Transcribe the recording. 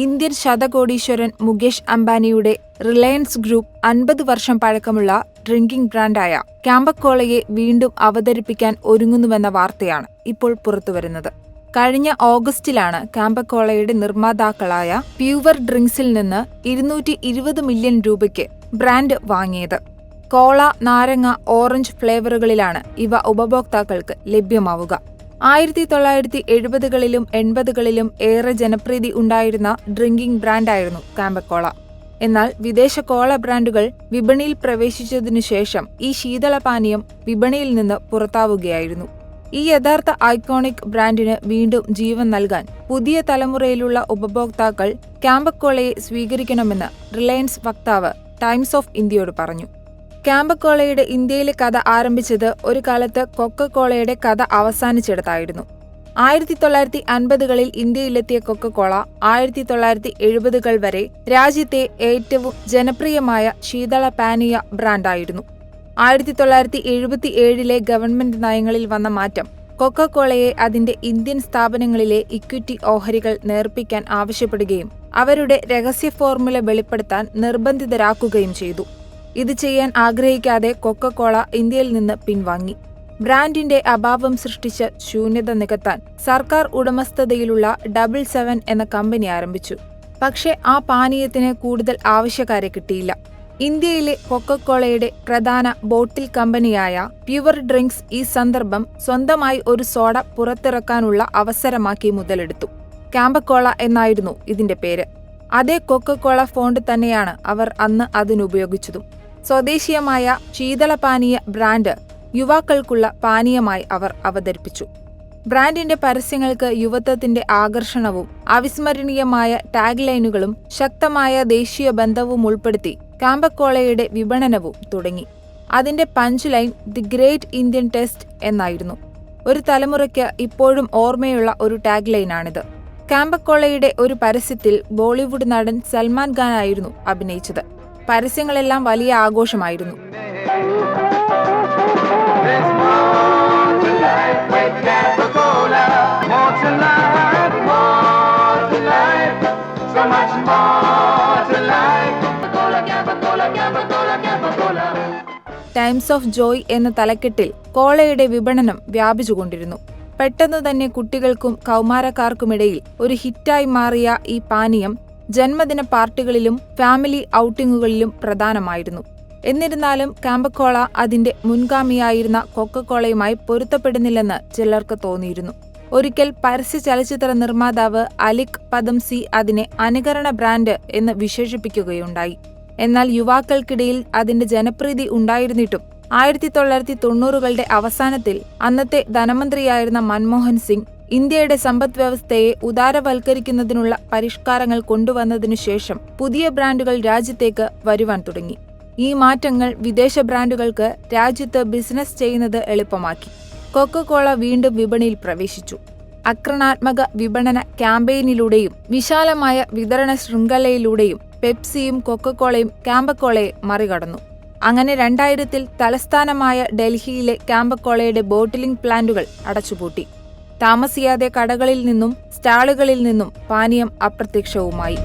Indian ശതകോടീശ്വരൻ Mukesh അംബാനിയുടെ Reliance group 50 വർഷം പഴക്കമുള്ള ഡ്രിങ്കിംഗ് ബ്രാൻഡായ കാമ്പ കോളയെ വീണ്ടും അവതരിപ്പിക്കാൻ ഒരുങ്ങുന്നുവെന്ന വാർത്തയാണ് ഇപ്പോൾ പുറത്തുവരുന്നത്. കഴിഞ്ഞ ഓഗസ്റ്റിലാണ് കാമ്പ കോളയുടെ നിർമ്മാതാക്കളായ പ്യൂവർ ഡ്രിങ്ക്സിൽ നിന്ന് 220 മില്യൺ രൂപയ്ക്ക് ബ്രാൻഡ് വാങ്ങിയത്. കോള, നാരങ്ങ, ഓറഞ്ച് ഫ്ലേവറുകളിലാണ് ഇവ ഉപഭോക്താക്കൾക്ക് ലഭ്യമാവുക. 1970കളിലും 80കളിലും ഏറെ ജനപ്രീതി ഉണ്ടായിരുന്ന ഡ്രിങ്കിംഗ് ബ്രാൻഡായിരുന്നു കാമ്പ കോള. എന്നാൽ വിദേശ കോള ബ്രാൻഡുകൾ വിപണിയിൽ പ്രവേശിച്ചതിനുശേഷം ഈ ശീതളപാനീയം വിപണിയിൽ നിന്ന് പുറത്താവുകയായിരുന്നു. ഈ യഥാർത്ഥ ഐക്കോണിക് ബ്രാൻഡിന് വീണ്ടും ജീവൻ നൽകാൻ പുതിയ തലമുറയിലുള്ള ഉപഭോക്താക്കൾ കാമ്പ കോളയെ സ്വീകരിക്കണമെന്ന് റിലയൻസ് വക്താവ് ടൈംസ് ഓഫ് ഇന്ത്യയോട് പറഞ്ഞു. കാമ്പ കോളയുടെ ഇന്ത്യയിലെ കഥ ആരംഭിച്ചത് ഒരു കാലത്ത് കൊക്കക്കോളയുടെ കഥ അവസാനിച്ചിടത്തായിരുന്നു. 1950കളിൽ ഇന്ത്യയിലെത്തിയ കൊക്കക്കോള 1970കൾ വരെ രാജ്യത്തെ ഏറ്റവും ജനപ്രിയമായ ശീതളപാനീയ ബ്രാൻഡായിരുന്നു. 1977ലെ ഗവൺമെന്റ് നയങ്ങളിൽ വന്ന മാറ്റം കൊക്കക്കോളയെ അതിന്റെ ഇന്ത്യൻ സ്ഥാപനങ്ങളിലെ ഇക്വിറ്റി ഓഹരികൾ നേർപ്പിക്കാൻ ആവശ്യപ്പെടുകയും അവരുടെ രഹസ്യ ഫോർമുല വെളിപ്പെടുത്താൻ നിർബന്ധിതരാക്കുകയും ചെയ്തു. ഇത് ചെയ്യാൻ ആഗ്രഹിക്കാതെ കൊക്കക്കോള ഇന്ത്യയിൽ നിന്ന് പിൻവാങ്ങി. ബ്രാൻഡിന്റെ അഭാവം സൃഷ്ടിച്ച ശൂന്യത നികത്താൻ സർക്കാർ ഉടമസ്ഥതയിലുള്ള 77 എന്ന കമ്പനി ആരംഭിച്ചു. പക്ഷേ ആ പാനീയത്തിന് കൂടുതൽ ആവശ്യക്കാരെ കിട്ടിയില്ല. ഇന്ത്യയിലെ കൊക്കക്കോളയുടെ പ്രധാന ബോട്ടിൽ കമ്പനിയായ പ്യൂവർ ഡ്രിങ്ക്സ് ഈ സന്ദർഭം സ്വന്തമായി ഒരു സോഡ പുറത്തിറക്കാനുള്ള അവസരമാക്കി മുതലെടുത്തു. കാമ്പ കോള എന്നായിരുന്നു ഇതിന്റെ പേര്. അതേ കൊക്കക്കോള ഫോണ്ട് തന്നെയാണ് അവർ അന്ന് അതിനുപയോഗിച്ചതും. സ്വദേശീയമായ ശീതളപാനീയ ബ്രാൻഡ് യുവാക്കൾക്കുള്ള പാനീയമായി അവർ അവതരിപ്പിച്ചു. ബ്രാൻഡിന്റെ പരസ്യങ്ങൾക്ക് യുവത്വത്തിന്റെ ആകർഷണവും അവിസ്മരണീയമായ ടാഗ് ലൈനുകളും ശക്തമായ ദേശീയ ബന്ധവും ഉൾപ്പെടുത്തി കാമ്പ കോളയുടെ വിപണനവും തുടങ്ങി. അതിന്റെ punch line the great Indian test എന്നായിരുന്നു. ഒരു തലമുറയ്ക്ക് ഇപ്പോഴും ഓർമ്മയുള്ള ഒരു ടാഗ് ലൈനാണിത്. കാമ്പ കോളയുടെ ഒരു പരസ്യത്തിൽ ബോളിവുഡ് നടൻ സൽമാൻ ഖാനായിരുന്നു അഭിനയിച്ചത്. പരസ്യങ്ങളെല്ലാം വലിയ ആഘോഷമായിരുന്നു. ടൈംസ് ഓഫ് ജോയ് എന്ന തലക്കെട്ടിൽ കോളയുടെ വിപണനം വ്യാപിച്ചുകൊണ്ടിരുന്നു. പെട്ടെന്നു തന്നെ കുട്ടികൾക്കും കൗമാരക്കാർക്കുമിടയിൽ ഒരു ഹിറ്റായി മാറിയ ഈ പാനീയം ജന്മദിന പാർട്ടികളിലും ഫാമിലി ഔട്ടിങ്ങുകളിലും പ്രധാനമായിരുന്നു. എന്നിരുന്നാലും കാമ്പ കോള അതിന്റെ മുൻഗാമിയായിരുന്ന കൊക്കക്കോളയുമായി പൊരുത്തപ്പെടുന്നില്ലെന്ന് ചിലർക്ക് തോന്നിയിരുന്നു. ഒരിക്കൽ പരസ്യ ചലച്ചിത്ര നിർമ്മാതാവ് അലിക് പദംസി അതിനെ അനുകരണ ബ്രാൻഡ് എന്ന് വിശേഷിപ്പിക്കുകയുണ്ടായി. എന്നാൽ യുവാക്കൾക്കിടയിൽ അതിന്റെ ജനപ്രീതി ഉണ്ടായിരുന്നിട്ടും 1990കളുടെ അവസാനത്തിൽ അന്നത്തെ ധനമന്ത്രിയായിരുന്ന മൻമോഹൻ സിംഗ് ഇന്ത്യയുടെ സമ്പദ് വ്യവസ്ഥയെ ഉദാരവൽക്കരിക്കുന്നതിനുള്ള പരിഷ്കാരങ്ങൾ കൊണ്ടുവന്നതിനുശേഷം പുതിയ ബ്രാൻഡുകൾ രാജ്യത്തേക്ക് വരുവാൻ തുടങ്ങി. ഈ മാറ്റങ്ങൾ വിദേശ ബ്രാൻഡുകൾക്ക് രാജ്യത്ത് ബിസിനസ് ചെയ്യുന്നത് എളുപ്പമാക്കി. കൊക്കക്കോള വീണ്ടും വിപണിയിൽ പ്രവേശിച്ചു. ആക്രമണാത്മക വിപണന ക്യാമ്പയിനിലൂടെയും വിശാലമായ വിതരണ ശൃംഖലയിലൂടെയും പെപ്സിയും കൊക്കക്കോളയും കാമ്പ കോളയെ മറികടന്നു. അങ്ങനെ 2000-ൽ തലസ്ഥാനമായ ഡൽഹിയിലെ കാമ്പ കോളയുടെ ബോട്ടിലിംഗ് പ്ലാന്റുകൾ അടച്ചുപൂട്ടി. താമസിയാതെ കടകളിൽ നിന്നും സ്റ്റാളുകളിൽ നിന്നും പാനീയം അപ്രത്യക്ഷവുമായി.